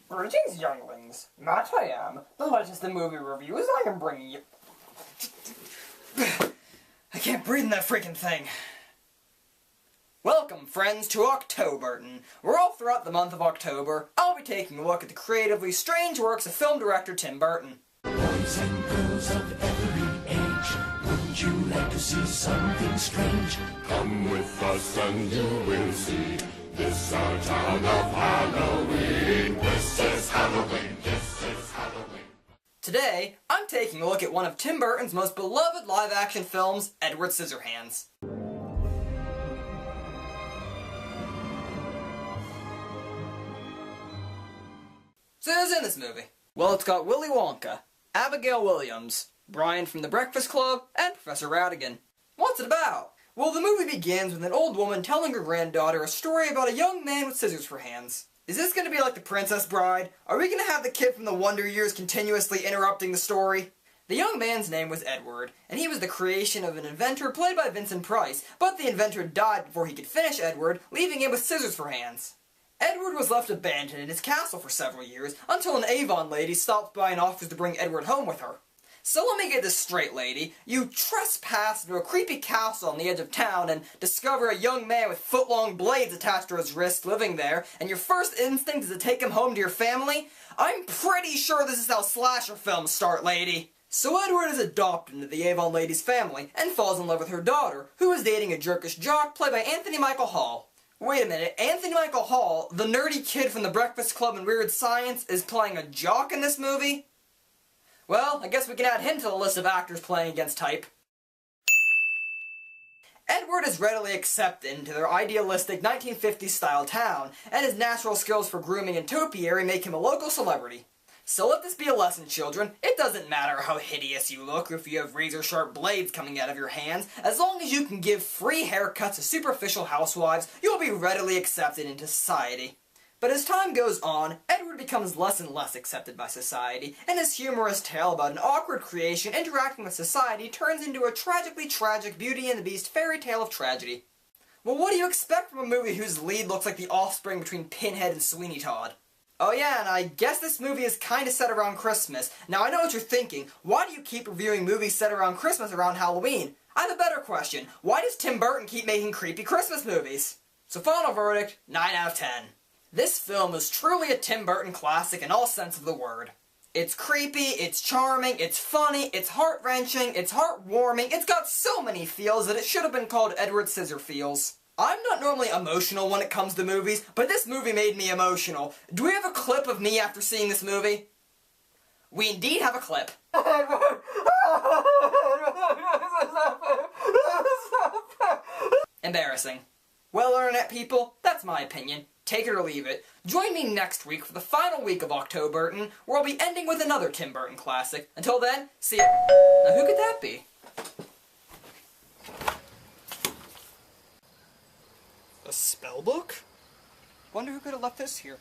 Greetings, younglings. Matt I am, the latest in movie reviews I am bringing you. I can't breathe in that freaking thing. Welcome, friends, to Octoburton, where all throughout the month of October, I'll be taking a look at the creatively strange works of film director Tim Burton. Boys and girls of every age, wouldn't you like to see something strange? Come with us and you will see. This our town of Halloween. This is Halloween. This is Halloween. Today, I'm taking a look at one of Tim Burton's most beloved live-action films, Edward Scissorhands. So who's in this movie? Well, it's got Willy Wonka, Abigail Williams, Brian from The Breakfast Club, and Professor Radigan. What's it about? Well, the movie begins with an old woman telling her granddaughter a story about a young man with scissors for hands. Is this going to be like The Princess Bride? Are we going to have the kid from the Wonder Years continuously interrupting the story? The young man's name was Edward, and he was the creation of an inventor played by Vincent Price, but the inventor died before he could finish Edward, leaving him with scissors for hands. Edward was left abandoned in his castle for several years, until an Avon lady stopped by and offers to bring Edward home with her. So let me get this straight, lady. You trespass into a creepy castle on the edge of town and discover a young man with foot-long blades attached to his wrists living there, and your first instinct is to take him home to your family? I'm pretty sure this is how slasher films start, lady. So Edward is adopted into the Avon lady's family, and falls in love with her daughter, who is dating a jerkish jock played by Anthony Michael Hall. Wait a minute, Anthony Michael Hall, the nerdy kid from The Breakfast Club and Weird Science, is playing a jock in this movie? Well, I guess we can add him to the list of actors playing against type. Edward is readily accepted into their idealistic 1950s-style town, and his natural skills for grooming and topiary make him a local celebrity. So let this be a lesson, children. It doesn't matter how hideous you look or if you have razor-sharp blades coming out of your hands. As long as you can give free haircuts to superficial housewives, you'll be readily accepted into society. But as time goes on, Edward becomes less and less accepted by society, and his humorous tale about an awkward creation interacting with society turns into a tragically tragic Beauty and the Beast fairy tale of tragedy. Well, what do you expect from a movie whose lead looks like the offspring between Pinhead and Sweeney Todd? Oh yeah, and I guess this movie is kinda set around Christmas. Now I know what you're thinking, why do you keep reviewing movies set around Christmas around Halloween? I have a better question, why does Tim Burton keep making creepy Christmas movies? So final verdict, 9 out of 10. This film is truly a Tim Burton classic in all sense of the word. It's creepy, it's charming, it's funny, it's heart-wrenching, it's heartwarming, it's got so many feels that it should have been called Edward Scissorfeels. I'm not normally emotional when it comes to movies, but this movie made me emotional. Do we have a clip of me after seeing this movie? We indeed have a clip. Embarrassing. Well, internet people, that's my opinion. Take it or leave it. Join me next week for the final week of Octoburton, where I'll be ending with another Tim Burton classic. Until then, see ya. Now who could that be? A spellbook? Wonder who could have left this here.